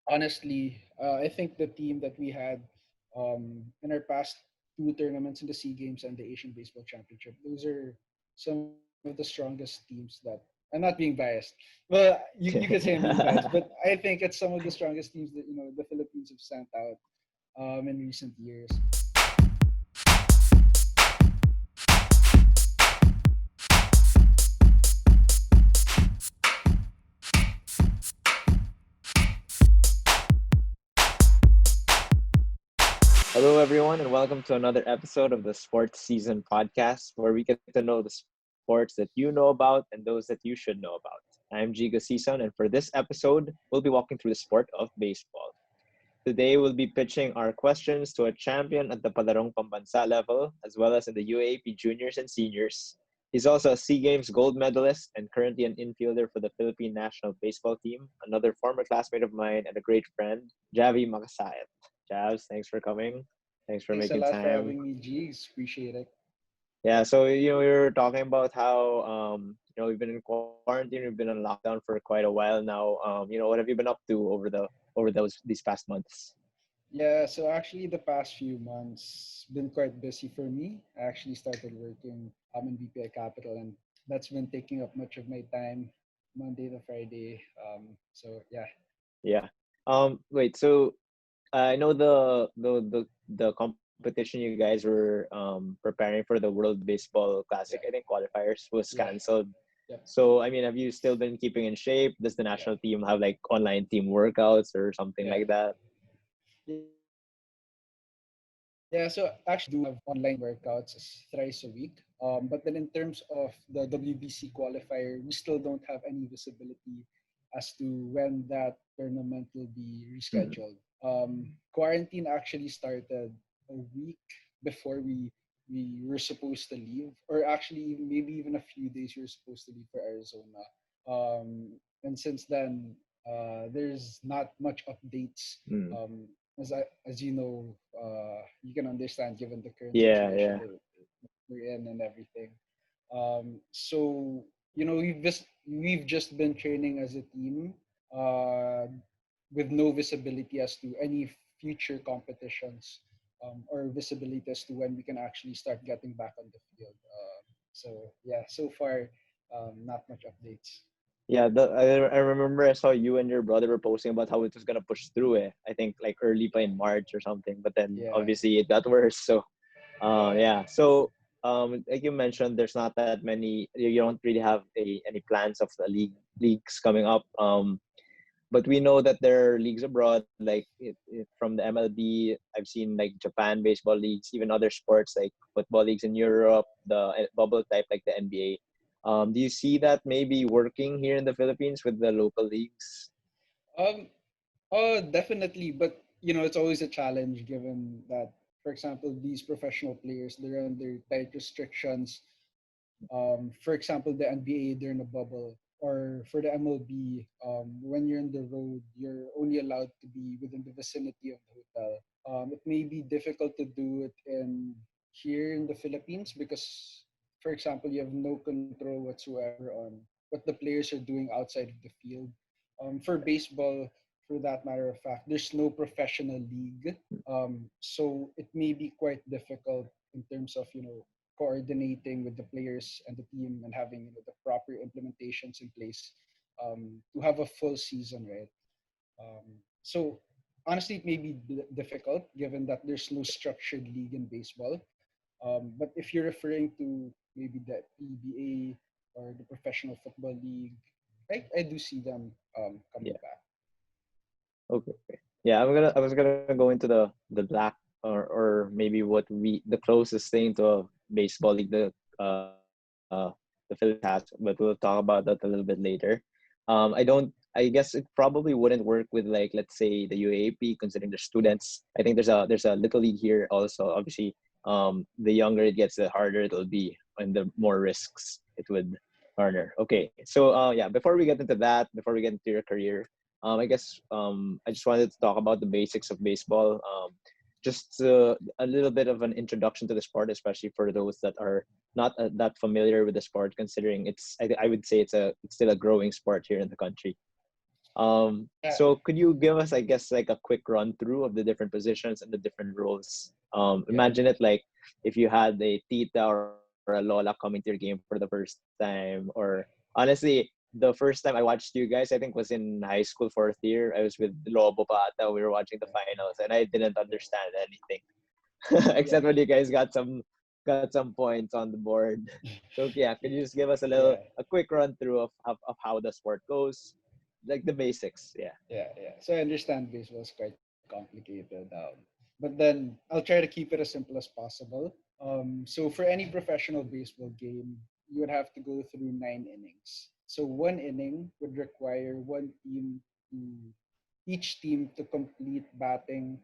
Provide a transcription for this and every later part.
honestly, I think the team that we had in our past two tournaments in the SEA Games and the Asian Baseball Championship, those are some of the strongest teams that. I'm not being biased. Well, you could say I'm being biased, but I think it's some of the strongest teams that the Philippines have sent out in recent years. Hello, everyone, and welcome to another episode of the Sports Season podcast, where we get to know the sports that you know about and those that you should know about. I'm Javi Sison, and for this episode, we'll be walking through the sport of baseball. Today, we'll be pitching our questions to a champion at the Palarong Pambansa level, as well as in the UAAP juniors and seniors. He's also a SEA Games gold medalist and currently an infielder for the Philippine national baseball team, another former classmate of mine and a great friend, Javi Macasaet. Javs, thanks for coming. Thanks for Thanks a making lot for time. having me, G's. Appreciate it. Yeah, so we were talking about how we've been in quarantine, we've been on lockdown for quite a while now. What have you been up to over these past months? Yeah, so actually the past few months been quite busy for me. I actually started working in BPI Capital, and that's been taking up much of my time Monday to Friday. So yeah. Yeah. Wait. So I know the competition you guys were preparing for the World Baseball Classic. I Yeah. think qualifiers was Yeah. canceled. Yep. So I mean, have you still been keeping in shape? Does the Yeah. national team have like online team workouts or something Yeah. like that? Yeah. So actually, we do have online workouts thrice a week. But then in terms of the WBC qualifier, we still don't have any visibility as to when that tournament will be Mm. rescheduled. Quarantine actually started a week before we were supposed to leave, or actually maybe even a few days we were supposed to leave for Arizona. And since then, there's not much updates. Mm. As you know, you can understand given the current Yeah, situation yeah. that we're in and everything. So we've just been training as a team, uh, with no visibility as to any future competitions, or visibility as to when we can actually start getting back on the field. So yeah, so far, not much updates. Yeah, I remember I saw you and your brother were posting about how it was gonna push through it. I think like early pa in March or something, but then Yeah, obviously it got worse. So yeah. yeah. So like you mentioned, there's not that many. You don't really have any plans of the leagues coming up. But we know that there are leagues abroad, like from the MLB. I've seen like Japan baseball leagues, even other sports like football leagues in Europe, the bubble type like the NBA. Do you see that maybe working here in the Philippines with the local leagues? Um, oh, definitely. But it's always a challenge given that, for example, these professional players they're under tight restrictions. For example, the NBA they're in a bubble, or for the MLB, when you're on the road, you're only allowed to be within the vicinity of the hotel. It may be difficult to do it in here in the Philippines because, for example, you have no control whatsoever on what the players are doing outside of the field. For baseball, for that matter of fact, there's no professional league, so it may be quite difficult in terms of coordinating with the players and the team and having the proper implementations in place, to have a full season, right? So honestly, it may be difficult given that there's no structured league in baseball. But if you're referring to maybe the PBA or the Professional Football League, I do see them coming Yeah. back. Okay. Okay. Yeah, I was gonna go into the black or maybe what we the closest thing to a baseball league the Philippines has, but we'll talk about that a little bit later. I don't. I guess it probably wouldn't work with like let's say the UAAP considering there's students. I think there's a little league here also. Obviously, the younger it gets, the harder it'll be, and the more risks it would garner. Okay, so yeah, before we get into that, before we get into your career, I guess I just wanted to talk about the basics of baseball. Just a little bit of an introduction to the sport, especially for those that are not that familiar with the sport, considering I would say it's still a growing sport here in the country. Yeah, So could you give us, I guess, like a quick run through of the different positions and the different roles? yeah, Imagine it like if you had a tita or a lola coming to your game for the first time, or honestly, the first time I watched you guys, I think was in high school, fourth year. I was with Lobo Pata. We were watching the yeah, finals, and I didn't yeah, understand anything yeah, except when you guys got some points on the board. So yeah, could you just give us yeah. a quick run through of how the sport goes, like the basics? Yeah. Yeah, yeah. So I understand baseball is quite complicated. But then I'll try to keep it as simple as possible. So for any professional baseball game, you would have to go through 9 innings. So one inning would require one team to each team to complete batting.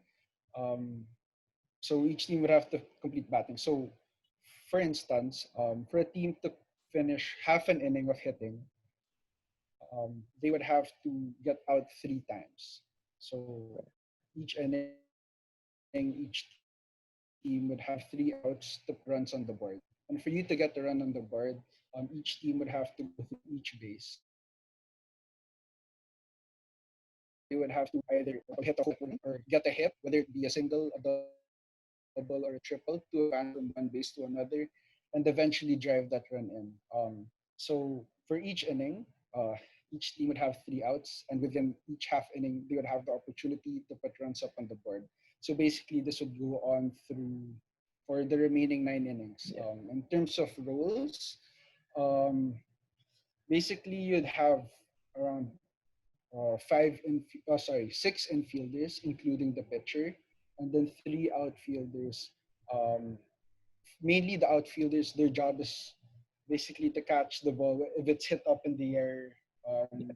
Um, so each team would have to complete batting. So for instance, for a team to finish half an inning of hitting, they would have to get out 3 times. So each inning, each team would have 3 outs to put runs on the board. And for you to get the run on the board, each team would have to go through each base. They would have to either hit a home run or get a hit, whether it be a single, a double, or a triple, to advance from one base to another, and eventually drive that run in. So for each inning, each team would have 3 outs, and within each half inning, they would have the opportunity to put runs up on the board. So basically, this would go on through for the remaining 9 innings. In terms of Yeah. roles, um, basically you'd have around 6 infielders, including the pitcher, and then 3 outfielders. Um, Mainly the outfielders, their job is basically to catch the ball if it's hit up in the air. Um,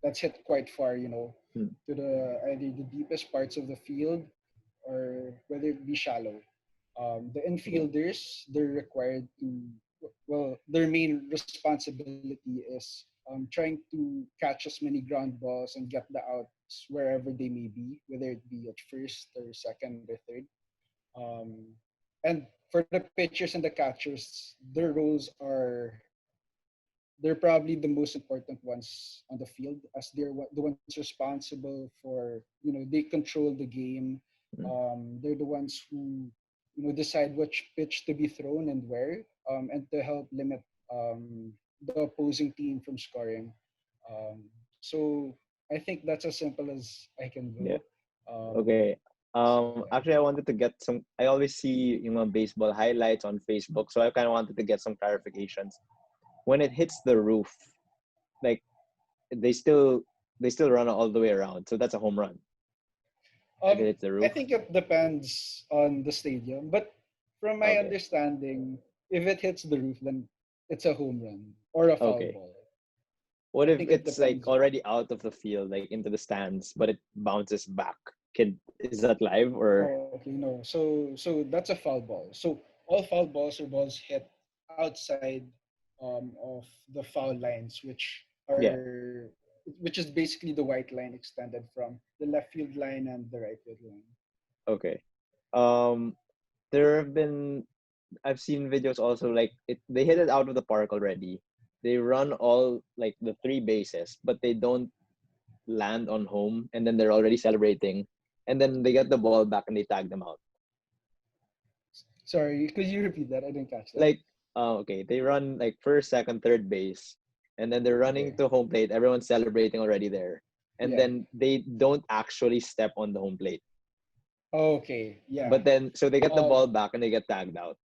that's hit quite far, Mm. to the either the deepest parts of the field or whether it be shallow. The Yeah. infielders, they're required to, well, their main responsibility is trying to catch as many ground balls and get the outs wherever they may be, whether it be at first or second or third. Um, and for the pitchers and the catchers, their roles are they're probably the most important ones on the field, as they're the ones responsible for, they control the game. Mm. They're the ones who decide which pitch to be thrown and where, and to help limit the opposing team from scoring. um, so I think that's as simple as I can Yeah. go. um, Okay. so yeah. Actually, I wanted to get some. I always see baseball highlights on Facebook, so I kind of wanted to get some clarifications. When it hits the roof, like they still they still run all the way around, so that's a home run if it hits the I roof. think it depends on the stadium, but from my Okay. understanding, if it hits the roof, then it's a home run or a foul Okay. ball. What I if think it it's like depends. already out of the field, like into the stands, but it bounces back? Can Is that live or? Oh, okay, no. So that's a foul ball. So all foul balls are balls hit outside of the foul lines, Yeah. which is basically the white line extended from the left field line and the right field line. Okay. Um, there have been I've seen videos also like they hit it out of the park already. They run all like the 3 bases, but they don't land on home, and then they're already celebrating, and then they get the ball back and they tag them out. Sorry, could you repeat that? I didn't catch that. Like, okay, they run like first, second, third base, and then they're running Okay. to home plate. Everyone's celebrating already there, and Yeah. then they don't actually step on the home plate. Okay. Yeah. But then, so they get the Um. ball back and they get tagged out.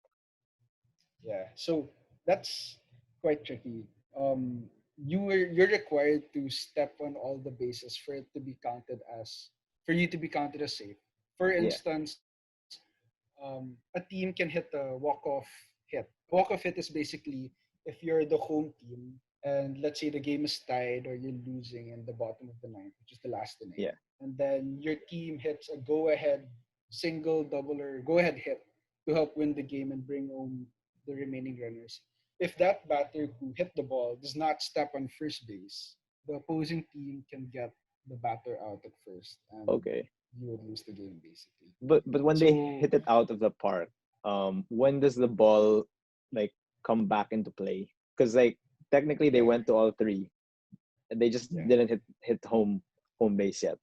Yeah. So that's quite tricky. You're required to step on all the bases for it to be counted as for you to be counted as safe. For Yeah, instance, a team can hit a walk-off hit. Walk-off hit is basically if you're the home team and let's say the game is tied or you're losing in the bottom of the ninth, which is the last inning, yeah. and then your team hits a go-ahead single, double, or go-ahead hit to help win the game and bring home the remaining runners. If that batter who hit the ball does not step on first base, the opposing team can get the batter out at first, and Okay. you would lose the game basically. But when they So hit it out of the park, when does the ball like come back into play? Because like technically they yeah, went to all 3, and they just Yeah. didn't hit home base yet.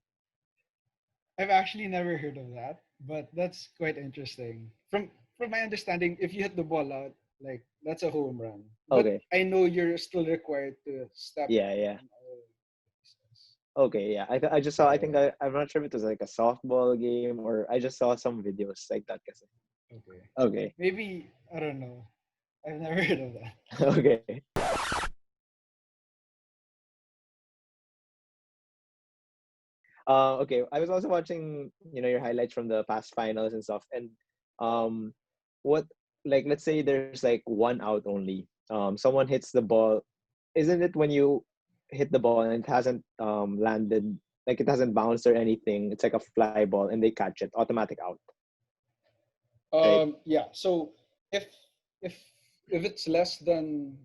I've actually never heard of that, but that's quite interesting. From my understanding, if you hit the ball out, like that's a home run. But Okay. I know you're still required to step Yeah, yeah. on all bases. Okay, yeah. I just saw. I think Yeah. I'm not sure if it was like a softball game or I just saw some videos like that. Kasi. Okay. Okay. Maybe I don't know. I've never heard of that. Okay. Okay. I was also watching, your highlights from the past finals and stuff. And um, what like let's say there's like one out only. Someone hits the ball. Isn't it when you hit the ball and it hasn't landed, like it hasn't bounced or anything? It's like a fly ball and they catch it, automatic out, right? Yeah. So if if if it's less than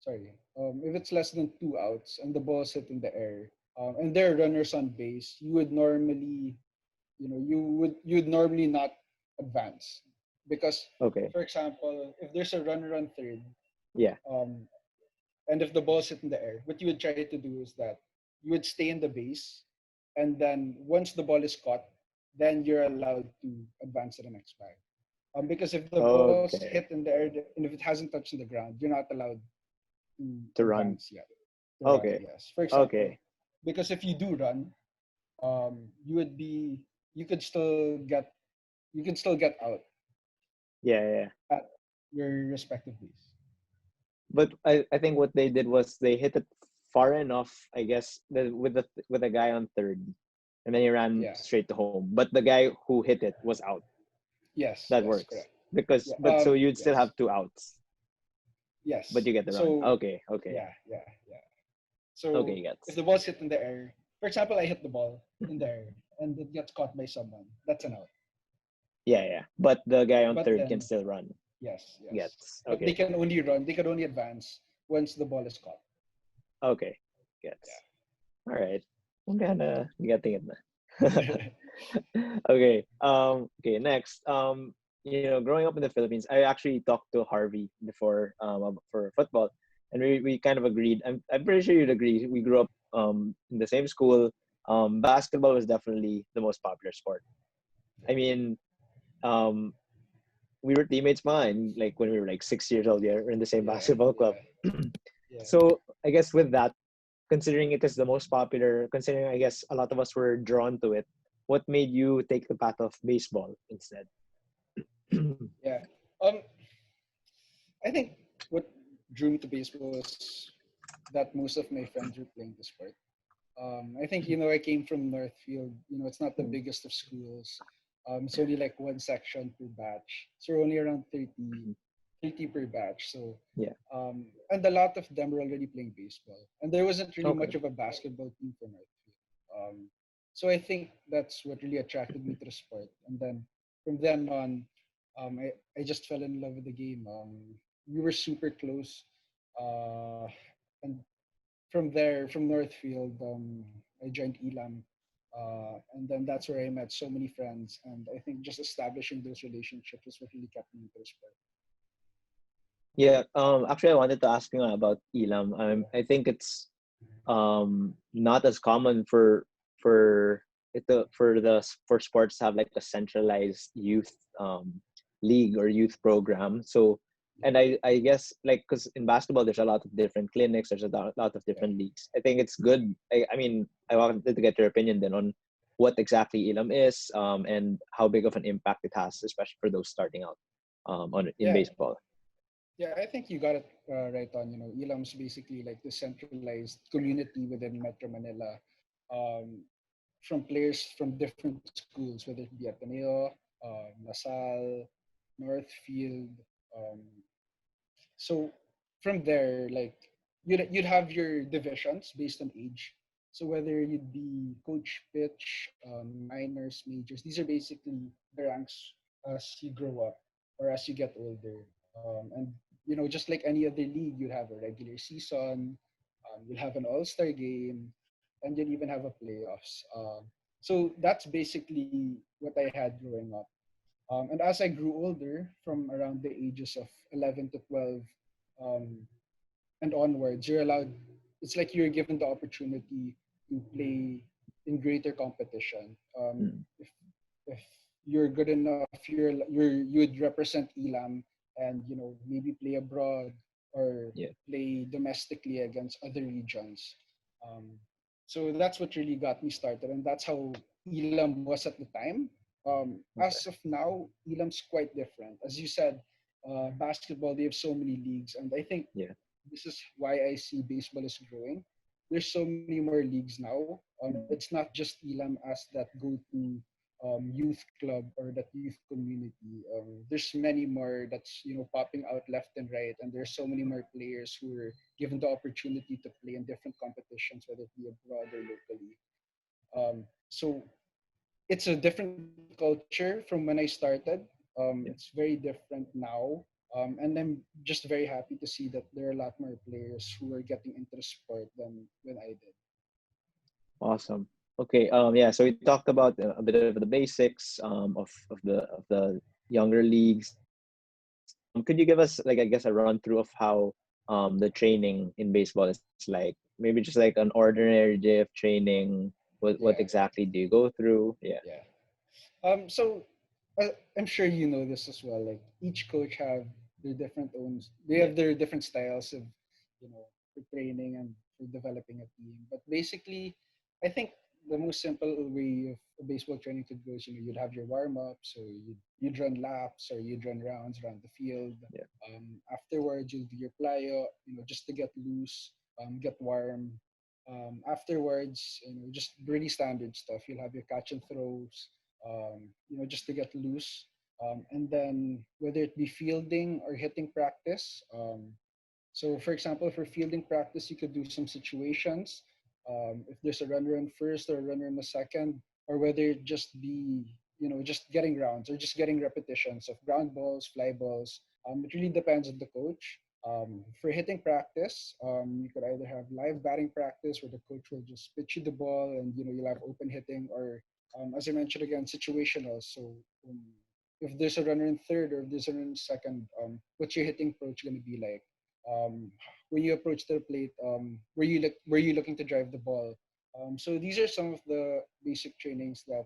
sorry, if it's less than 2 outs and the ball's hit in the air, and there are runners on base, you would normally, you'd normally not advance because, Okay. for example, if there's a runner on third, Yeah. um, and if the ball's hit in the air, what you would try to do is that you would stay in the base, and then once the ball is caught, then you're allowed to advance to the next bag. Because if the ball's hit Okay. in the air and if it hasn't touched the ground, you're not allowed to To run. advance yet. To run, Okay. yes. For example, Okay. because if you do run, you would be you could still get you can still get out Yeah, yeah. at your respective base. But I think what they did was they hit it far enough, I guess, with the guy on third, and then he ran Yeah. straight to home. But the guy who hit it was out. Yes. That Yes. works Correct. because Yeah. but so you'd still Yes. have 2 outs, but Yes. you get the run. So Okay, okay, yeah. Yeah. Yeah. So okay, if gets. the ball's hit in the air, for example, I hit the ball in the air and it gets caught by someone, that's an out. Yeah, yeah. But the guy on But third can then still run. yes. Yes. Gets. But they Okay, can only run. They can only advance once the ball is caught. okay, gets. All right. I'm kind of getting it now. Yeah. Okay. Okay. Next. Growing up in the Philippines, I actually talked to Harvey before for football, and we kind of agreed. I'm pretty sure you'd agree. We grew up in the same school. Basketball was definitely the most popular sport. I mean, um, we were teammates mine like when we were like 6 years old. Yeah, we're in the same Yeah. basketball club. Yeah. Yeah. So I guess with that, considering it is the most popular, considering I guess a lot of us were drawn to it, what made you take the path of baseball instead? Yeah. Um, I think what drew me to baseball was that most of my friends were playing the sport. I think I came from Northfield. It's not the biggest of schools. It's only like one section per batch, so we're only around 30 per batch. So, Yeah. and a lot of them were already playing baseball, and there wasn't really Okay. much of a basketball team for Northfield. So I think that's what really attracted me to the sport, and then from then on, I just fell in love with the game. We were super close, uh, and from there, from Northfield, I joined Elam. And then that's where I met so many friends. And I think just establishing those relationships is what really kept me into the sport. Yeah. Actually, I wanted to ask you about Elam. Yeah. I think it's not as common for for sports to have like a centralized youth league or youth program. So, and I guess like because in basketball there's a lot of different clinics, there's a lot of Yeah. different leagues. I think it's good. I mean, I wanted to get your opinion then on what exactly Elam is, and how big of an impact it has, especially for those starting out on in Yeah. baseball. Yeah. I think you got it right on. Elam's basically like the centralized community within Metro Manila, um, from players from different schools, whether it be Ateneo, Lasal, Northfield. Um, So from there, like you'd have your divisions based on age. So whether you'd be coach pitch, minors, majors, these are basically the ranks as you grow up or as you get older. And just like any other league, you'd have a regular season, you'll have an all-star game, and you'll even have a playoffs. So that's basically what I had growing up. And as I grew older, from around the ages of 11 to 12 um, and onwards, you're allowed. it's like you're given the opportunity to play in greater competition. If you're good enough, you'd represent Elam and maybe play abroad or Yeah. play domestically against other regions. Um, so that's what really got me started, and that's how Elam was at the time. As Okay. of now, Elam's quite different. As you said, basketball, they have so many leagues, and I think Yeah. this is why I see baseball is growing. There's so many more leagues now. It's not just Elam as that go-to youth club or that youth community. There's many more that's popping out left and right, and there's so many more players who are given the opportunity to play in different competitions, whether it be abroad or locally. So it's a different culture from when I started. It's Yeah. very different now. And I'm just very happy to see that there are a lot more players who are getting into the sport than when I did. Awesome. Okay. Yeah. So we talked about a bit of the basics of the younger leagues. Could you give us, like, I guess, a run through of how the training in baseball is like? Maybe just like an ordinary day of training. What Yeah, exactly do you go through? Yeah. yeah. So I'm sure you know this as well. Like each coach have their different owns. They Yeah. have their different styles of, for training and for developing a team. But basically, I think the most simple way of a baseball training could go is, you'd have your warm up, so you'd run laps or you'd run rounds around the field. Yeah. Afterwards, you'll do your plyo, just to get loose, get warm. Afterwards, just really standard stuff. You'll have your catch and throws, just to get loose. And then whether it be fielding or hitting practice. So, for example, for fielding practice, you could do some situations. If there's a runner in first or a runner in the second, or whether it just be, just getting rounds or just getting repetitions of ground balls, fly balls. It really depends on the coach. For hitting practice, you could either have live batting practice where the coach will just pitch you the ball and you'll have open hitting, or as I mentioned again, situational. So um, if there's a runner in third or if there's a runner in second, what's your hitting approach going to be like? Um, when you approach the plate, were you looking to drive the ball? So these are some of the basic trainings that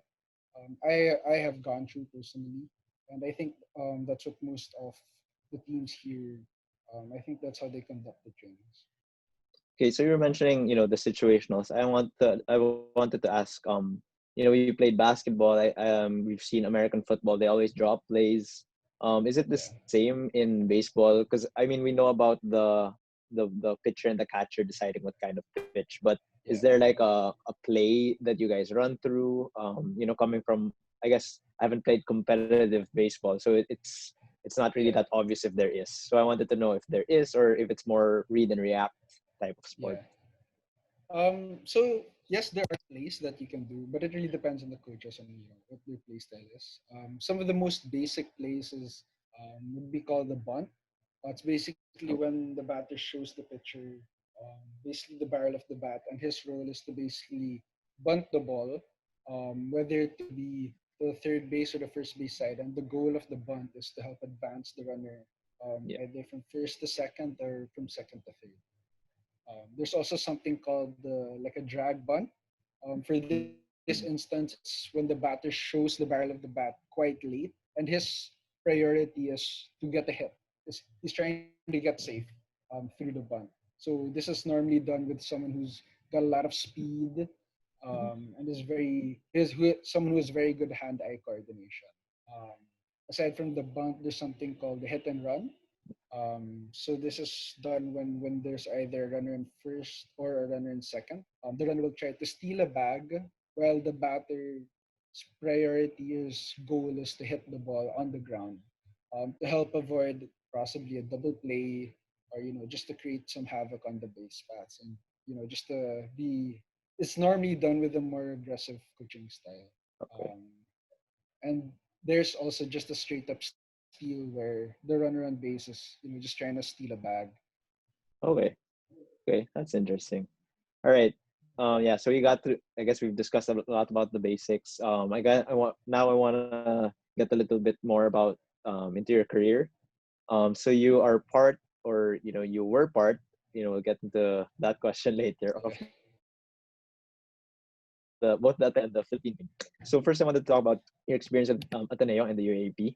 I have gone through personally, and I think that's what most of the teams here. I think that's how they conduct the trainings. Okay. So you were mentioning, the situationals. I wanted to ask, we played basketball. We've seen American football. They always drop plays. Is it the Yeah, same in baseball? Because I mean, we know about the pitcher and the catcher deciding what kind of pitch, but is yeah, there like a play that you guys run through? Coming from, I guess I haven't played competitive baseball, so it's not really that yeah, obvious if there is. So I wanted to know if there is or if it's more read and react type of sport. yeah. So yes, there are plays that you can do, but it really depends on the coaches and what their play style is. Some of the most basic plays is would be called the bunt. It's basically Oh, when the batter shows the pitcher basically the barrel of the bat, and his role is to basically bunt the ball, whether it to be the third base or the first base side. And the goal of the bunt is to help advance the runner yeah. either from first to second or from second to third. There's also something called like a drag bunt. For this Mm. instance, it's when the batter shows the barrel of the bat quite late, and his priority is to get a hit. He's trying to get safe through the bunt. So this is normally done with someone who's got a lot of speed Mhm. and someone who has very good hand-eye coordination. Um, Aside from the bunt, there's something called the hit and run. So this is done when there's either a runner in first or a runner in second. The runner will try to steal a bag while the batter's priority is goal is to hit the ball on the ground to help avoid possibly a double play or just to create some havoc on the base paths and just to be. It's normally done with a more aggressive coaching style. Okay. Um, and there's also just a straight up steal where the runner on base is just trying to steal a bag. Okay. Okay. That's interesting. All right. Yeah. So we got through. I guess we've discussed a lot about the basics. I want to get a little bit more about into your career. So you are part, or you were part we'll get into that question later of Yeah. both the Ateneo and the Philippine team. So first, I wanted to talk about your experience at Ateneo and the UAAP.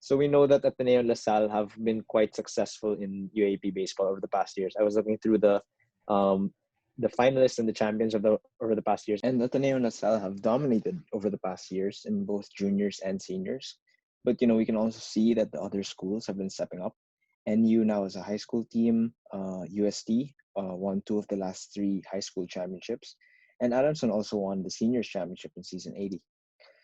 So we know that Ateneo and LaSalle have been quite successful in UAAP baseball over the past years. I was looking through um, the finalists and the champions over the past years, and Ateneo and LaSalle have dominated over the past years in both juniors and seniors. But we can also see that the other schools have been stepping up. NU now is a high school team. UST won two of the last three high school championships, and Adamson also won the seniors championship in season 80.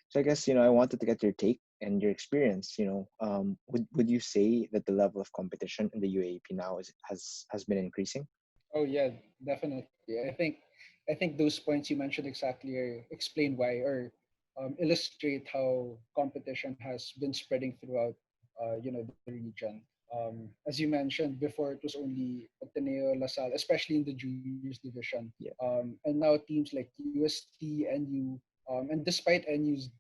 So I guess I wanted to get your take and your experience. Would you say that the level of competition in the UAAP now has been increasing? Oh yeah, definitely. I think those points you mentioned exactly explain why, or illustrate how competition has been spreading throughout the region. As you mentioned before, it was only Ateneo, LaSalle, especially in the juniors division, Yeah, and now teams like UST, NU, and despite NU's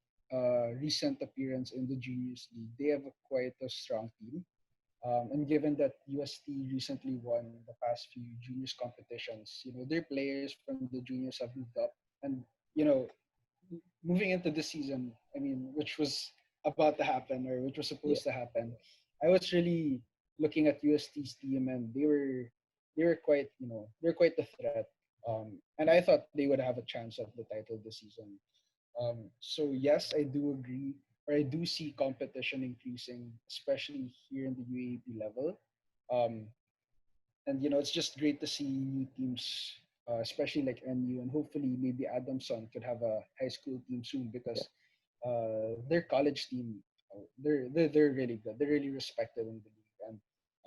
recent appearance in the juniors league, they have quite a strong team. And given that UST recently won the past few juniors competitions, their players from the juniors have moved up. And, you know, moving into this season, I mean, which was about to happen or which was yeah, supposed to happen, I was really looking at UST's team, and they were quite, they're quite the threat. And I thought they would have a chance at the title this season. So yes, I do agree, or I do see competition increasing, especially here in the UAP level. Um, and it's just great to see new teams, especially like NU, and hopefully maybe Adamson could have a high school team soon yeah, because their college team, they're really good. They're really respected in the league, and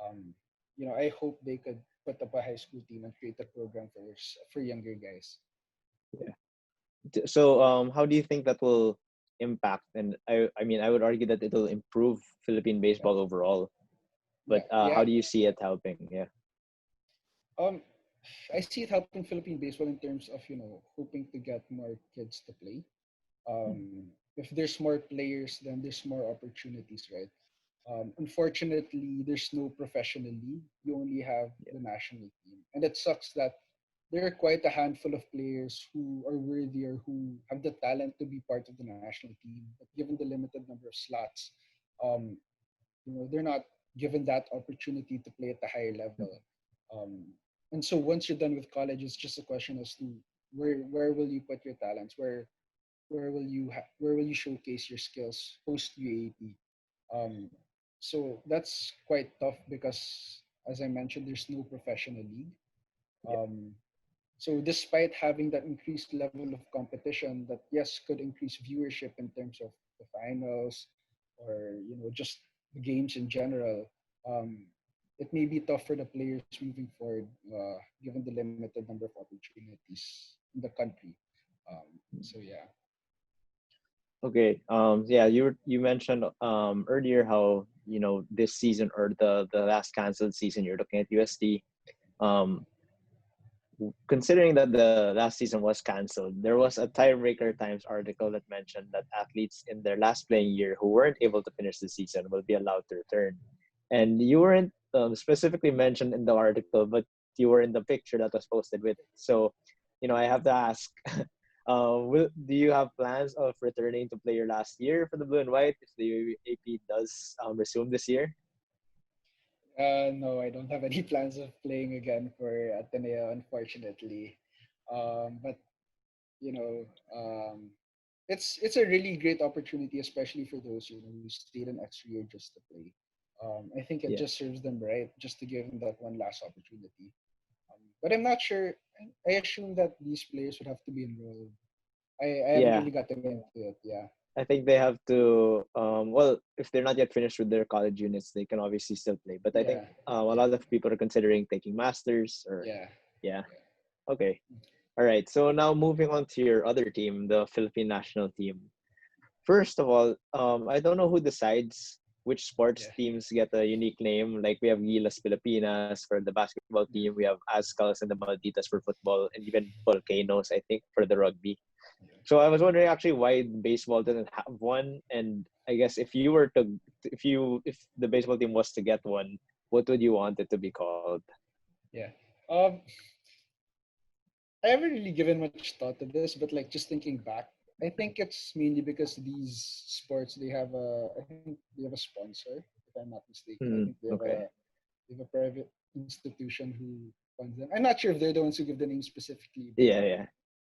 um, I hope they could put up a high school team and create a program for younger guys. yeah. So how do you think that will impact? And I mean, I would argue that it'll improve Philippine Yeah, baseball overall. But yeah, how yeah. do you see it helping? Yeah, Um, I see it helping Philippine baseball in terms of hoping to get more kids to play. mm, If there's more players, then there's more opportunities, right? Unfortunately, there's no professional league. You only have yeah, the national team, and it sucks that there are quite a handful of players who are worthy or who have the talent to be part of the national team. But given the limited number of slots, um, they're not given that opportunity to play at the higher mm, level. Um, and so once you're done with college, it's just a question as to where will you put your talents? Where will you showcase your skills post UAP? Um, so that's quite tough because, as I mentioned, there's no professional league. yeah, Um, so despite having that increased level of competition, that yes could increase viewership in terms of the finals, or just the games in general, um, it may be tough for the players moving forward, given the limited number of opportunities in the country. mm. So yeah, Okay. Yeah, you mentioned earlier how this season or the last canceled season you're looking at USD. Um, Considering that the last season was canceled, there was a Tiebreaker Times article that mentioned that athletes in their last playing year who weren't able to finish the season will be allowed to return. And you weren't specifically mentioned in the article, but you were in the picture that was posted with it. So, I have to ask, do you have plans of returning to play your last year for the Blue and White if the AP does resume this year? no, I don't have any plans of playing again for Ateneo, unfortunately. But you know, um, it's a really great opportunity, especially for those who stayed an extra year just to play. I think it Yeah. just serves them right, just to give them that one last opportunity. But I'm not sure. I assume that these players would have to be enrolled. I haven't Yeah. really gotten into it. Yeah, I think they have to well, if they're not yet finished with their college units, they can obviously still play. But I think yeah, a yeah, lot of people are considering taking masters or yeah, yeah. yeah. Okay. All right. So now moving on to your other team, the Philippine national team. First of all, I don't know who decides which sports Yeah. teams get a unique name. Like we have Gilas Pilipinas for the basketball team, we have Azcals and the Malditas for football, and even Volcanoes, I think, for the rugby. Yeah. So I was wondering actually why baseball doesn't have one, and I guess if the baseball team was to get one, what would you want it to be called? Yeah. Um, I haven't really given much thought to this, but like just thinking back, I think it's mainly because these sports I think they have a sponsor, if I'm not mistaken. I think Okay. they have a private institution who funds them. I'm not sure if they're the ones who give the name specifically, but Yeah, yeah.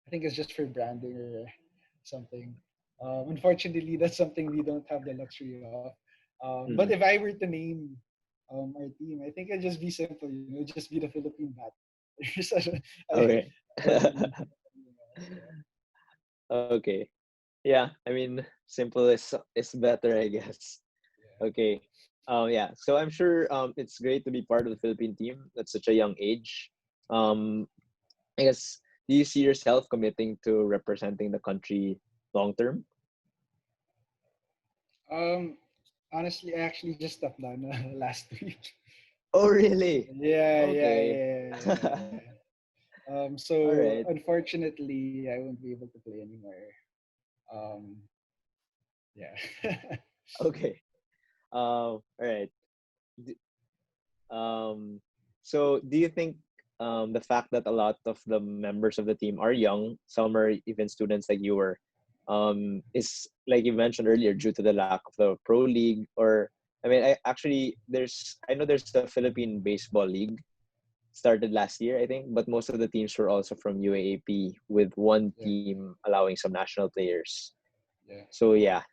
I think it's just for branding or something. Unfortunately, that's something we don't have the luxury of. But if Mm. I were to name our team, I think it'd just be simple. Just be the Philippine Batters. Okay. I don't really think of anything else. Yeah. Okay. Yeah, I mean, simple is better, I guess. Yeah. Okay. Yeah. So I'm sure it's great to be part of the Philippine team at such a young age. Um, I guess, do you see yourself committing to representing the country long term? Um, Honestly, I actually just stepped down last week. Oh, really? Yeah, yeah, Okay. yeah, yeah, yeah. All So right. unfortunately, I won't be able to play anymore. Um, yeah. Okay. All right. D- Um, so do you think the fact that a lot of the members of the team are young, some are even students like you were, is like you mentioned earlier due to the lack of the pro league? Or I mean, I know there's the Philippine Baseball League started last year, I think, but most of the teams were also from UAAP with one Yeah, team allowing some national players. yeah. So yeah,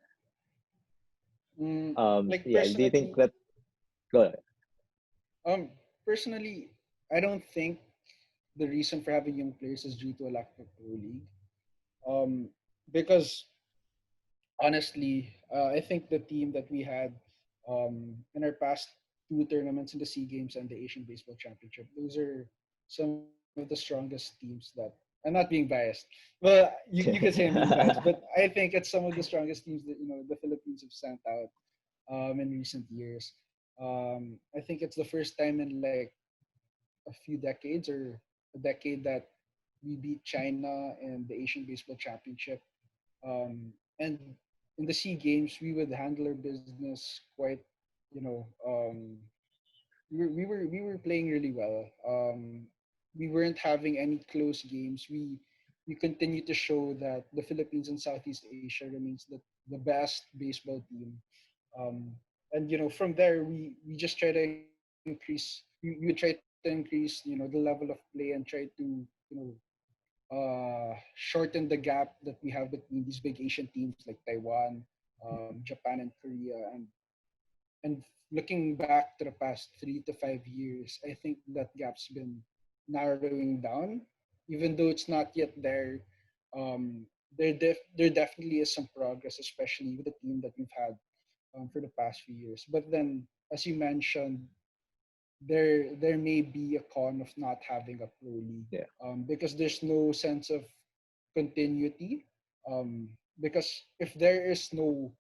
Like yeah. Do you think personally, that? Go ahead. um, personally, I don't think the reason for having young players is due to a lack of pro league. Um, because honestly, I think the team that we had in our past two tournaments in the Sea Games and the Asian Baseball Championship, those are some of the strongest teams that. I'm not being biased. Well, you could say I'm being biased, but I think it's some of the strongest teams that the Philippines have sent out in recent years. I think it's the first time in like a few decades or a decade that we beat China in the Asian Baseball Championship. And in the Sea Games, we would handle our business quite, you know, we were playing really well. We weren't having any close games. We continue to show that the Philippines and Southeast Asia remains the best baseball team. Um, and from there we just try to increase. We try to increase the level of play and try to shorten the gap that we have between these big Asian teams like Taiwan, Japan, and Korea. And looking back to the past 3 to 5 years, I think that gap's been narrowing down, even though it's not yet there. There definitely is some progress, especially with the team that we've had for the past few years. But then, as you mentioned, there may be a con of not having a pro league, Yeah. because there's no sense of continuity. Because if there is no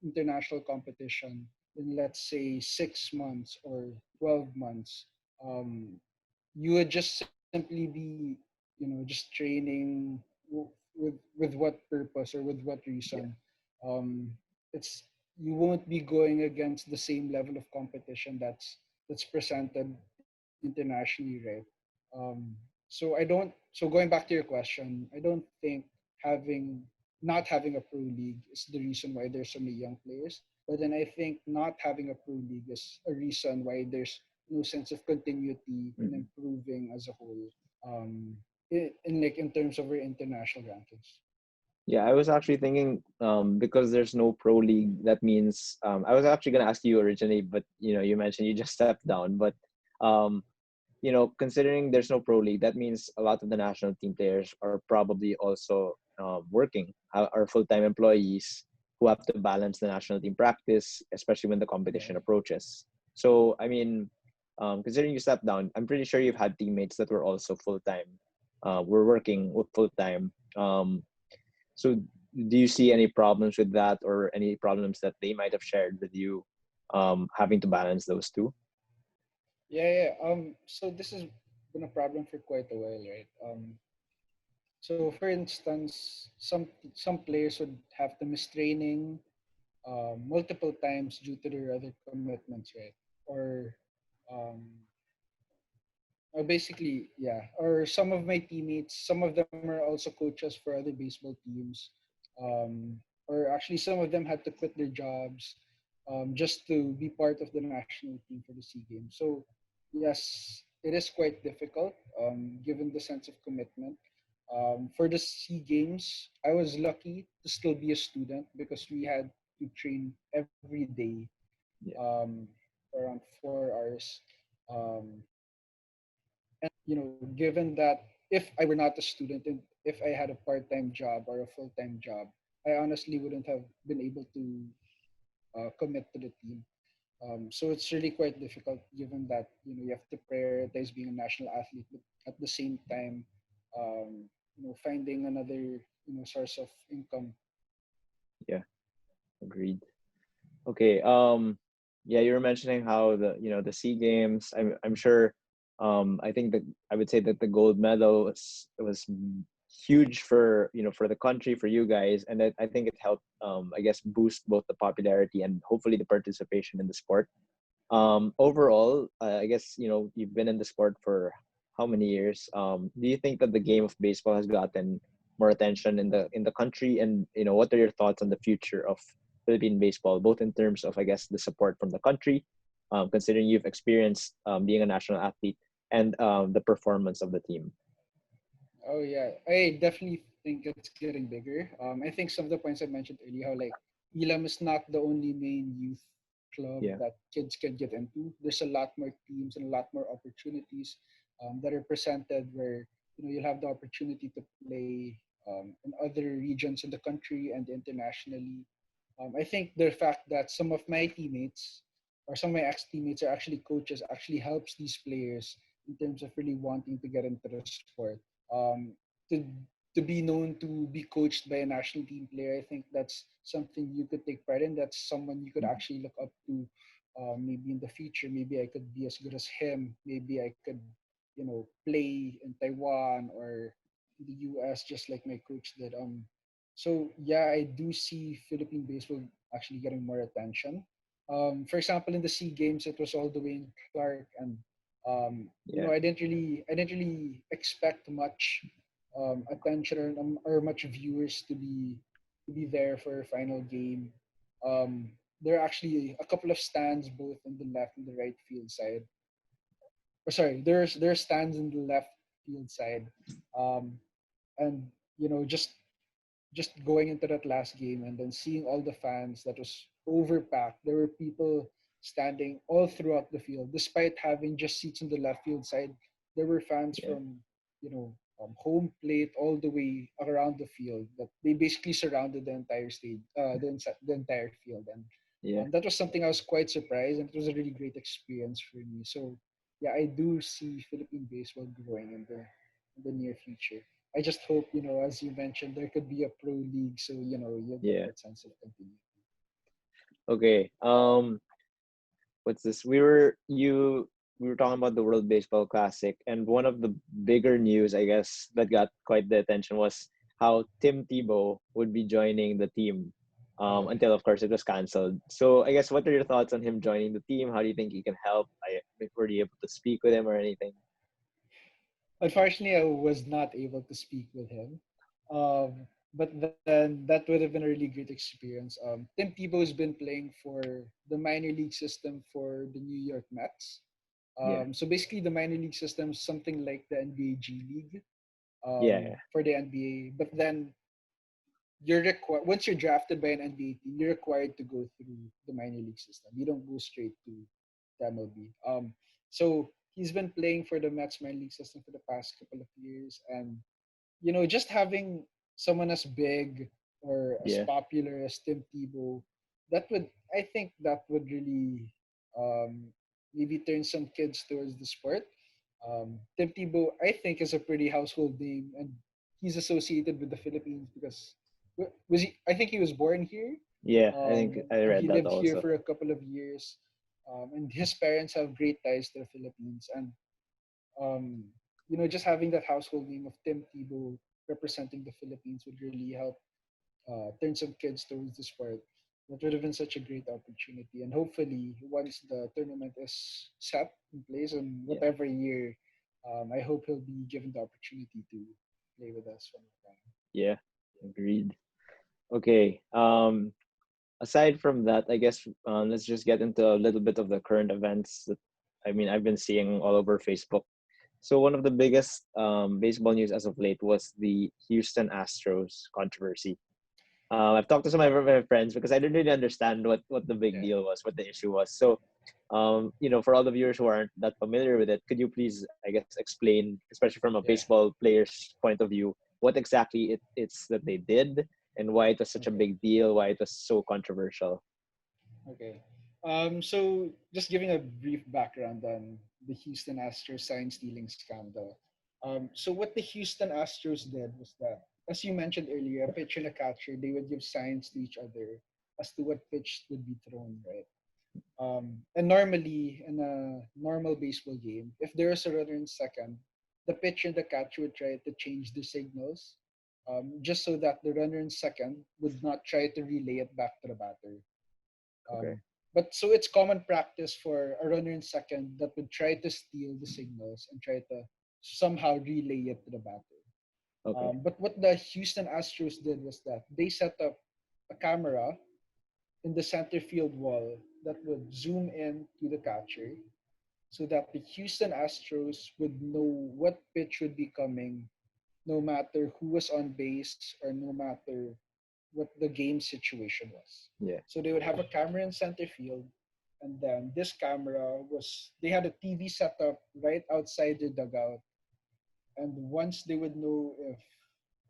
international competition in, let's say, 6 months or 12 months, um, you would just simply be just training with what purpose or with what Yeah. reason. It's You won't be going against the same level of competition that's presented internationally, right? So going back to your question, I don't think having not having a pro league is the reason why there's so many young players. But then I think not having a pro league is a reason why there's no sense of continuity in Mhm. improving as a whole. In terms of our international rankings. Yeah, I was actually thinking because there's no pro league, that means I was actually gonna ask you originally, but you mentioned you just stepped down. But um, considering there's no pro league, that means a lot of the national team players are probably also working, are full-time employees who have to balance the national team practice, especially when the Yeah. competition approaches. So, I mean, considering you stepped down, I'm pretty sure you've had teammates that were also full-time, were working with full-time. So, do you see any problems with that, or any problems that they might have shared with you, having to balance those two? Yeah, yeah. So this has been a problem for quite a while, right? So for instance, some players would have to miss training multiple times due to their other commitments, right? Or um, Basically, yeah. Or some of my teammates, some of them are also coaches for other baseball teams. Or actually, some of them had to quit their jobs just to be part of the national team for the SEA Games. So, yes, it is quite difficult given the sense of commitment. For the SEA Games, I was lucky to still be a student because we had to train every day Yeah, um, around 4 hours. Um, given that if I were not a student and if I had a part-time job or a full-time job, I honestly wouldn't have been able to commit to the team. So it's really quite difficult given that you have to prioritize being a national athlete, but at the same time, finding another source of income. yeah, agreed. Okay. Yeah, you were mentioning how the Sea Games. I'm sure. I think that I would say that the gold medal was huge for for the country, for you guys, and I think it helped. I guess boost both the popularity and hopefully the participation in the sport. Overall, I guess you've been in the sport for how many years? Do you think that the game of baseball has gotten more attention in the country? And what are your thoughts on the future of Philippine baseball, both in terms of I guess the support from the country, considering you've experienced being a national athlete, and the performance of the team? Oh yeah, I definitely think it's getting bigger. I think some of the points I mentioned earlier, how like Elam is not the only main youth club Yeah, that kids can get into. There's a lot more teams and a lot more opportunities that are presented where you'll have the opportunity to play in other regions in the country and internationally. I think the fact that some of my teammates or some of my ex teammates are actually coaches actually helps these players in terms of really wanting to get into the sport. To be known to be coached by a national team player, I think that's something you could take pride in. That's someone you could mhm, actually look up to. Maybe in the future, maybe I could be as good as him. Maybe I could, play in Taiwan or in the U.S. just like my coach did. So yeah, I do see Philippine baseball actually getting more attention. For example, in the SEA Games, it was all the way in Clark, and yeah, I didn't really expect much attention or much viewers to be there for a final game. There are actually a couple of stands both in the left and the right field side. Or sorry, there are stands in the left field side, um, and just going into that last game and then seeing all the fans that was overpacked. There were people standing all throughout the field, despite having just seats on the left field side. There were fans yeah, from home plate all the way around the field. That they basically surrounded the entire stage, the entire field, and yeah, that was something I was quite surprised, and it was a really great experience for me. So yeah, I do see Philippine baseball growing in the near future. I just hope, as you mentioned, there could be a pro league, so you'll get yeah. that sense of continuity. Okay. What's this? We were talking about the World Baseball Classic, and one of the bigger news, I guess, that got quite the attention was how Tim Tebow would be joining the team. Oh yeah. Until of course it was canceled. So I guess what are your thoughts on him joining the team? How do you think he can help? Were you able to speak with him or anything? Unfortunately, I was not able to speak with him, but then that would have been a really great experience. Tim Tebow has been playing for the minor league system for the New York Mets. Yeah, So basically, the minor league system is something like the NBA G League yeah, yeah, for the NBA. But then you're required once you're drafted by an NBA team, you're required to go through the minor league system. You don't go straight to the MLB. So he's been playing for the Mets minor league system for the past couple of years, and just having someone as big or as yeah, popular as Tim Tebow, I think that would really um, maybe turn some kids towards the sport. Tim Tebow, I think, is a pretty household name, and he's associated with the Philippines because was he? I think he was born here, yeah. I think I and read he that lived here also. for a couple of years, and his parents have great ties to the Philippines, and um, just having that household name of Tim Tebow representing the Philippines would really help turn some kids towards the sport. That would have been such a great opportunity. And hopefully, once the tournament is set in place in Yeah, whatever year I hope he'll be given the opportunity to play with us one more time. Yeah, agreed. Okay. Aside from that, I guess let's just get into a little bit of the current events that I've been seeing all over Facebook. So one of the biggest baseball news as of late was the Houston Astros controversy. I've talked to some of my friends because I didn't really understand what the big Yeah. deal was, what the issue was. So, for all the viewers who aren't that familiar with it, could you please, I guess, explain, especially from a Yeah. baseball player's point of view, what exactly it's that they did and why it was such a Okay. big deal, why it was so controversial? Okay. So just giving a brief background on the Houston Astros sign stealing scandal. So what the Houston Astros did was that, as you mentioned earlier, a pitcher and a catcher, they would give signs to each other as to what pitch would be thrown, right? And normally in a normal baseball game, if there is a runner in second, the pitcher and the catcher would try to change the signals, just so that the runner in second would not try to relay it back to the batter. Okay. Um, but so it's common practice for a runner in second that would try to steal the signals and try to somehow relay it to the batter. Okay. But what the Houston Astros did was that they set up a camera in the center field wall that would zoom in to the catcher so that the Houston Astros would know what pitch would be coming no matter who was on base or no matter what the game situation was. Yeah. So they would have a camera in center field, and then this camera was they had a TV set up right outside the dugout, and once they would know if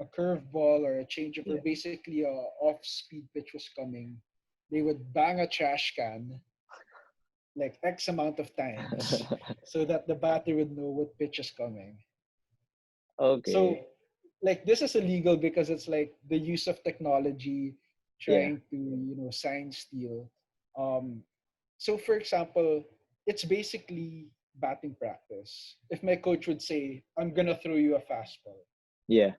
a curveball or a changeup or Yeah. basically a off-speed pitch was coming, they would bang a trash can like X amount of times so that the batter would know what pitch is coming. So Okay. like this is illegal because it's like the use of technology Yeah. trying to sign steal. um so for example, it's basically batting practice. If my coach would say, I'm gonna throw you a fastball Yeah.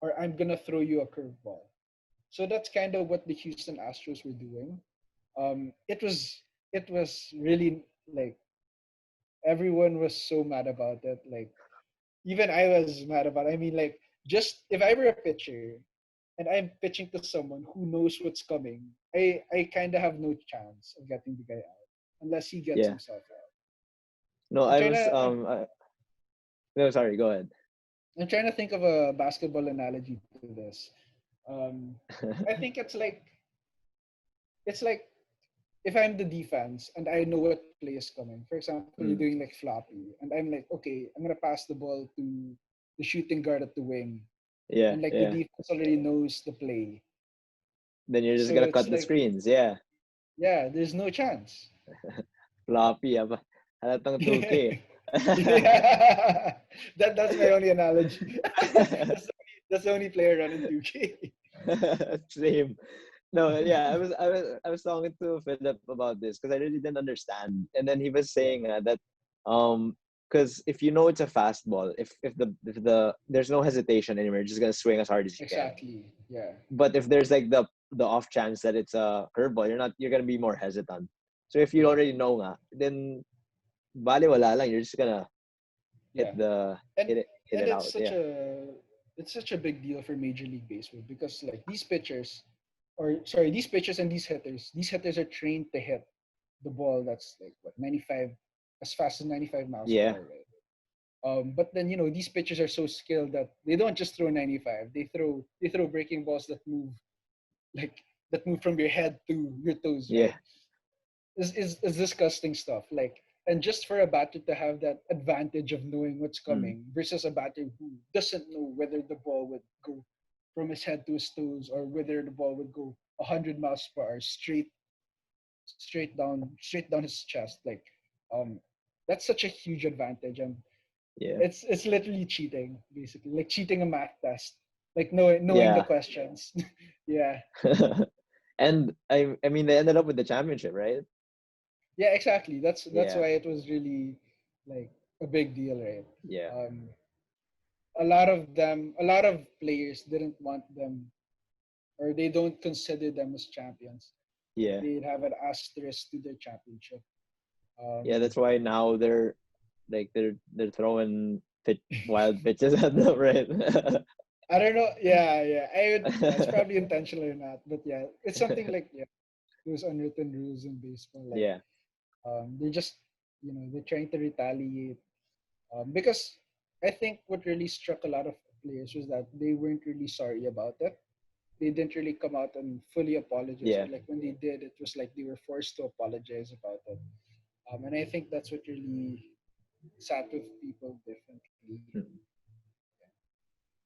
or I'm gonna throw you a curveball, so that's kind of what the Houston Astros were doing. It was really like everyone was so mad about it. Like even I was mad about it. I mean, like, just if I were a pitcher and I'm pitching to someone who knows what's coming, I kind of have no chance of getting the guy out unless he gets Yeah. himself out. No, I'm I trying was to no, sorry, go ahead. I'm trying to think of a basketball analogy to this. I think it's like if I'm the defense and I know what play is coming. For example, you're doing Mm. like floppy, and I'm like, okay, I'm gonna pass the ball to the shooting guard at the wing, Yeah, and like the yeah. defense already knows the play. Then you're just So gonna it's cut the like, screens. Yeah. yeah, there's no chance. Floppy, halatang 2K. Yeah, that's my only analogy. that's the only player running 2K. Same. No, yeah, I was talking to Philip about this because I really didn't understand, and then he was Yeah, saying that because if you know it's a fastball, if the there's no hesitation anymore, you're just gonna swing as hard as you can. exactly. Yeah, But if there's like the off chance that it's a curveball, you're gonna be more hesitant. So if you yeah, already know nga, then bali wala lang, you're just gonna hit yeah. the And hit and it it's out. such Yeah, a it's such a big deal for Major League Baseball because like these pitchers, or sorry, these pitchers and these hitters are trained to hit the ball that's like what 95 as fast as 95 miles per yeah, hour, right? But then these pitchers are so skilled that they don't just throw 95. They throw breaking balls like that move from your head to your toes, yeah, right? Is disgusting stuff. Like, and just for a batter to have that advantage of knowing what's mm, coming versus a batter who doesn't know whether the ball would go from his head to his toes or whether the ball would go 100 miles per hour straight down his chest. Like, um, that's such a huge advantage, and yeah, it's literally cheating, basically, like cheating a math test, like knowing the yeah. questions. Yeah, And I mean they ended up with the championship, right? yeah, exactly. That's Yeah, why it was really like a big deal, right? yeah, Um, a lot of players didn't want them, or they don't consider them as champions. Like yeah, they have an asterisk to their championship. yeah. Um, That's why now they're throwing wild pitches at them, right? I don't know. Yeah, yeah. Yeah, it's probably intentional or not, but yeah, it's something like yeah, those unwritten rules in baseball. Like, Yeah, they just they're trying to retaliate. Because I think what really struck a lot of players was that they weren't really sorry about it. They didn't really come out and fully apologize, or yeah. like when they did, it was like they were forced to apologize about it. And I think that's what really sat with people differently. Mm.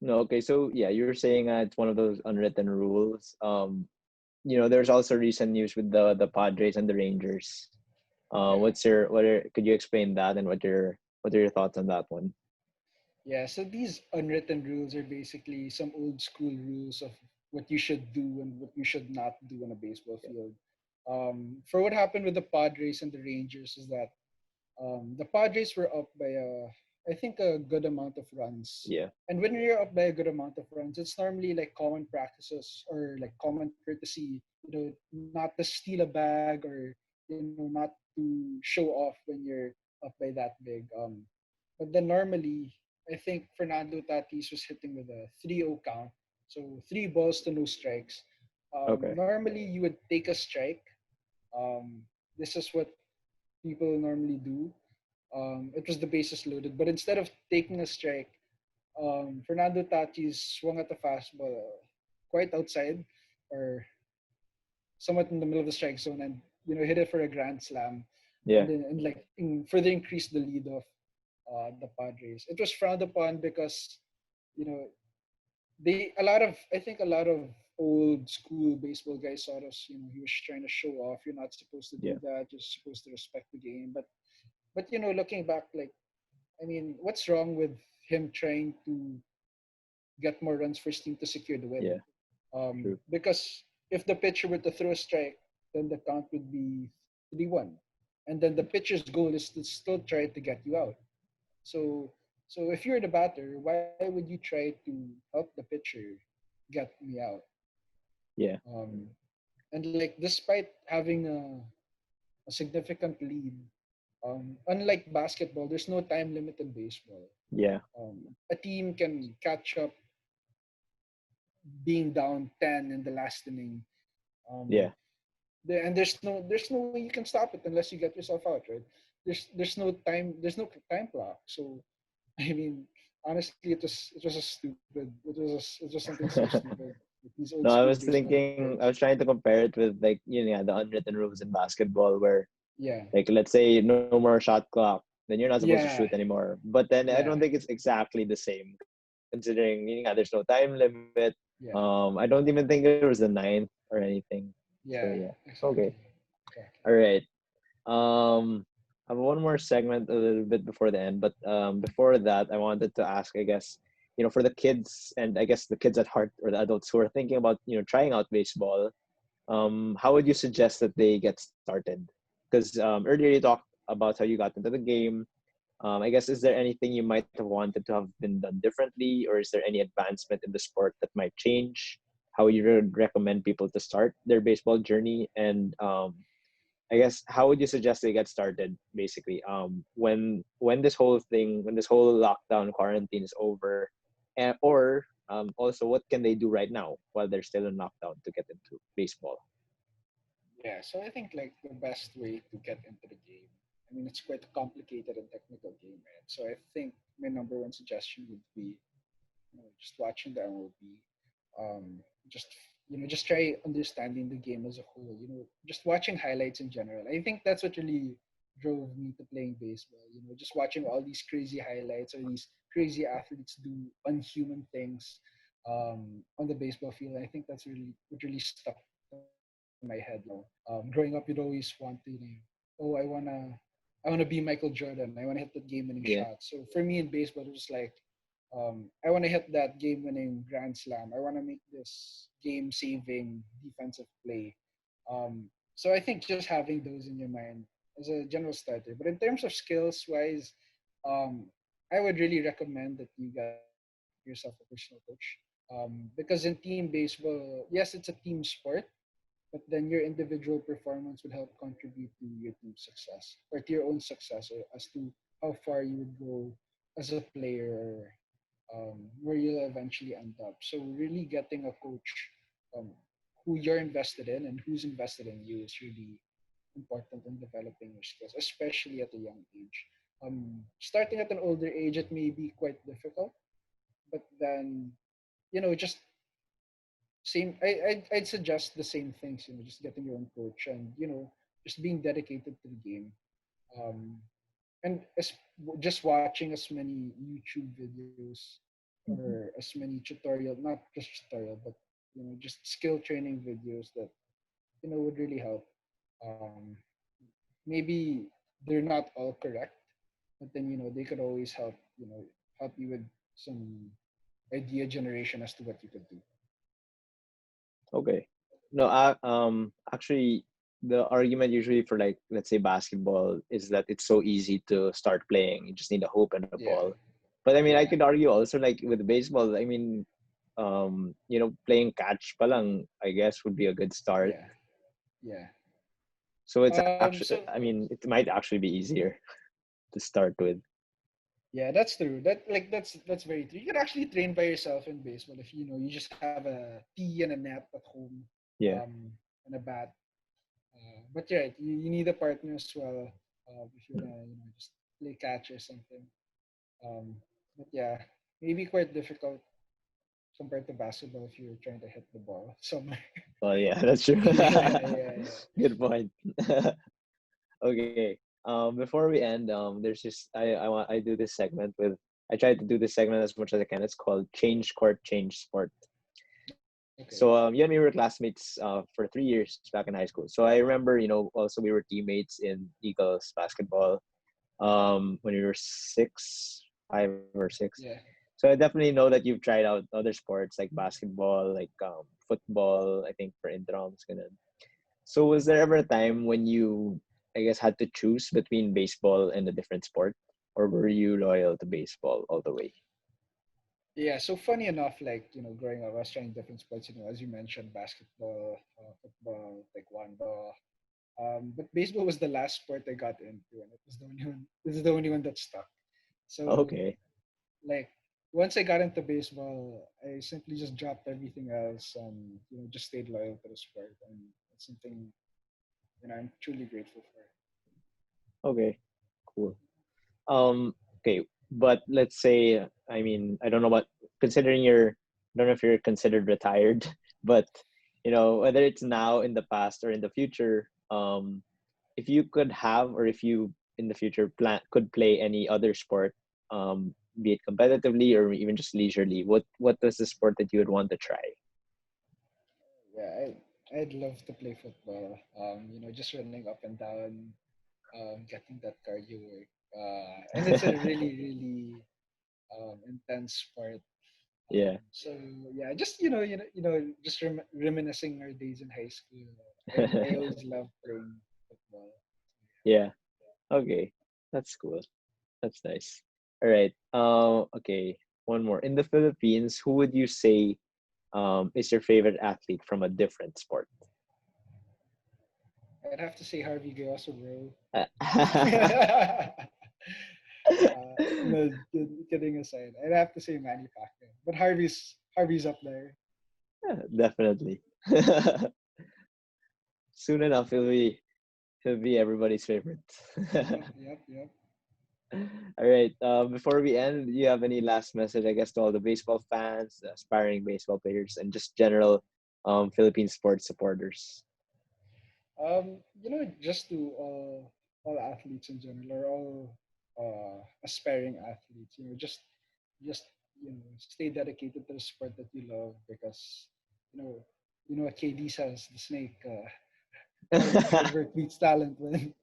No, okay. So yeah, you're saying it's one of those unwritten rules. There's also recent news with the Padres and the Rangers. Yeah. Could you explain that and what are your thoughts on that one? Yeah, so these unwritten rules are basically some old school rules of what you should do and what you should not do on a baseball field. For what happened with the Padres and the Rangers is that the Padres were up by I think a good amount of runs. Yeah, And when you're up by a good amount of runs, it's normally like common practices or like common courtesy, not to steal a bag or not to show off when you're up by that big. But then normally, I think Fernando Tatis was hitting with a 3-0 count, so 3 balls to no strikes. okay. Normally, you would take a strike. This is what people normally do. It was the bases loaded, but instead of taking a strike, Fernando Tatis swung at the fastball quite outside or somewhat in the middle of the strike zone and hit it for a grand slam, and Yeah, then further increased the lead of the Padres. It was frowned upon because you know they a lot of I think a lot of old school baseball guys saw us. He was trying to show off. You're not supposed to do yeah, that. You're supposed to respect the game. But looking back, like, I mean, what's wrong with him trying to get more runs for his team to secure the win? yeah. True. Because if the pitcher were to throw a strike, then the count would be 3-1, and then the pitcher's goal is to still try to get you out. So so if you're the batter, why would you try to help the pitcher get me out? Yeah, And like despite having a significant lead, unlike basketball, there's no time limit in baseball. yeah, A team can catch up being down 10 in the last inning. Um, yeah, and there's no way you can stop it unless you get yourself out, right? There's no time clock. So I mean, honestly, it was a stupid. It was something so stupid. Like these old No, I school was baseball thinking, I players. was trying to compare it with like, yeah, the unwritten rules in basketball where Yeah, like let's say no more shot clock, then you're not supposed to shoot yeah, anymore. But then I don't yeah, think it's exactly the same considering, there's no time limit. yeah, I don't even think it was the ninth or anything. So yeah. yeah. Okay. Exactly, exactly. All right. I have one more segment a little bit before the end, but before that, I wanted to ask, I guess, for the kids and I guess the kids at heart or the adults who are thinking about, trying out baseball, how would you suggest that they get started? Because earlier you talked about how you got into the game. I guess, is there anything you might have wanted to have been done differently, or is there any advancement in the sport that might change how you would recommend people to start their baseball journey? And I guess, how would you suggest they get started basically? When this whole lockdown quarantine is over, and or also what can they do right now while they're still in lockdown to get into baseball? Yeah, so I think like the best way to get into the game. I mean, it's quite a complicated and technical game, right? So I think my number one suggestion would be just watching the MLB, just just try understanding the game as a whole. Just watching highlights in general. I think that's what really drove me to playing baseball. Just watching all these crazy highlights or these crazy athletes do unhuman things on the baseball field. I think that's really what really stuck to my head. Growing up, you'd always want to, oh, I wanna be Michael Jordan. I wanna hit that game-winning Yeah, shot. So for me in baseball, it was like I want to hit that game-winning grand slam. I want to make this game-saving defensive play. So I think just having those in your mind as a general starter. But in terms of skills-wise, um, I would really recommend that you get yourself a personal coach. Because in team baseball, yes, it's a team sport, but then your individual performance would help contribute to your team's success or to your own success, or as to how far you would go as a player, where you'll eventually end up. So really getting a coach um, who you're invested in and who's invested in you is really important in developing your skills, especially at a young age. Starting at an older age, it may be quite difficult, but then just same. I'd suggest the same things. Just getting your own coach and just being dedicated to the game. Um, and just watching as many YouTube videos or as many tutorial, not just tutorial, but just skill training videos that would really help. Um, Maybe they're not all correct, but then they could always help you with some idea generation as to what you could do. Okay. No, actually, the argument usually for like let's say basketball is that it's so easy to start playing. You just need a hoop and a Yeah, ball. But I mean, I yeah, could argue also like with baseball. I mean, playing catch palang, I guess would be a good start. yeah, yeah. So it's actually, So I mean, it might actually be easier to start with. yeah, that's true. That's very true. You can actually train by yourself in baseball if you just have a tee and a net at home, Yeah. and a bat. But yeah, you need a partner as well if you wanna just play catch or something. Um, but yeah, maybe quite difficult compared to basketball if you're trying to hit the ball somewhere. Well, yeah, that's true. Yeah, yeah, yeah. Good point. Okay. Before we end, there's just I do this segment with I try to do this segment as much as I can. It's called Change Court, Change Sport. Okay. So you and me were classmates for 3 years back in high school. So I remember, also we were teammates in Eagles basketball when we were 5 or 6. Yeah. So I definitely know that you've tried out other sports like basketball, like football. I think for intrams, ganun. So was there ever a time when you, I guess, had to choose between baseball and a different sport, or were you loyal to baseball all the way? Yeah, so funny enough, like, growing up, I was trying different sports, as you mentioned, basketball, football, taekwondo. But baseball was the last sport I got into, and it was the only one. This is the only one that stuck. So, Okay, like, once I got into baseball, I simply just dropped everything else and just stayed loyal to the sport, and it's something I'm truly grateful for. okay, cool. Okay, but let's say, I mean, I don't know what considering I don't know if you're considered retired, but whether it's now in the past or in the future, if you could have or if you in the future could play any other sport, be it competitively or even just leisurely, what was the sport that you would want to try? Yeah, I'd love to play football. Just running up and down, getting that cardio work. And it's a really, really intense sport. Yeah. So yeah, just just reminiscing our days in high school. I always loved playing football. Yeah. Okay. That's cool. That's nice. All right. Okay. One more. In the Philippines, who would you say is your favorite athlete from a different sport? I'd have to say Harvey Grosso, bro. Yeah, No, kidding aside, I'd have to say Manny Pacquiao. But Harvey's up there. definitely. Soon enough, he'll be everybody's favorite. Yep, yep, yep. All right. Before we end, do you have any last message, I guess, to all the baseball fans, the aspiring baseball players, and just general Philippine sports supporters? Just to all athletes in general, or all aspiring athletes, just stay dedicated to the sport that you love because you know what KD says, the snake. Hard work beats talent when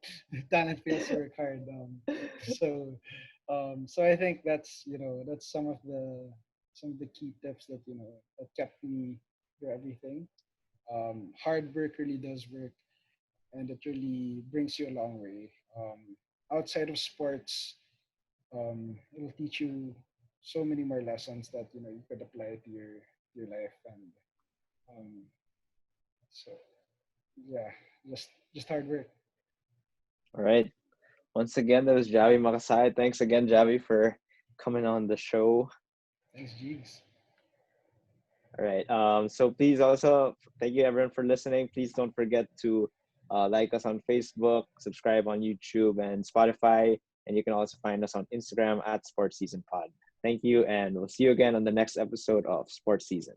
talent fails to work hard. So I think that's some of the key tips that kept me through everything. Hard work really does work, and it really brings you a long way. Outside of sports, it will teach you so many more lessons that you could apply to your life, and um, so yeah, just hard work. All right. Once again, that was Javi Macasaet. Thanks again, Javi, for coming on the show. Thanks, Jigs. All right. So please also thank you everyone for listening. Please don't forget to like us on Facebook, subscribe on YouTube and Spotify, and you can also find us on Instagram at Sports Season Pod. Thank you, and we'll see you again on the next episode of Sports Season.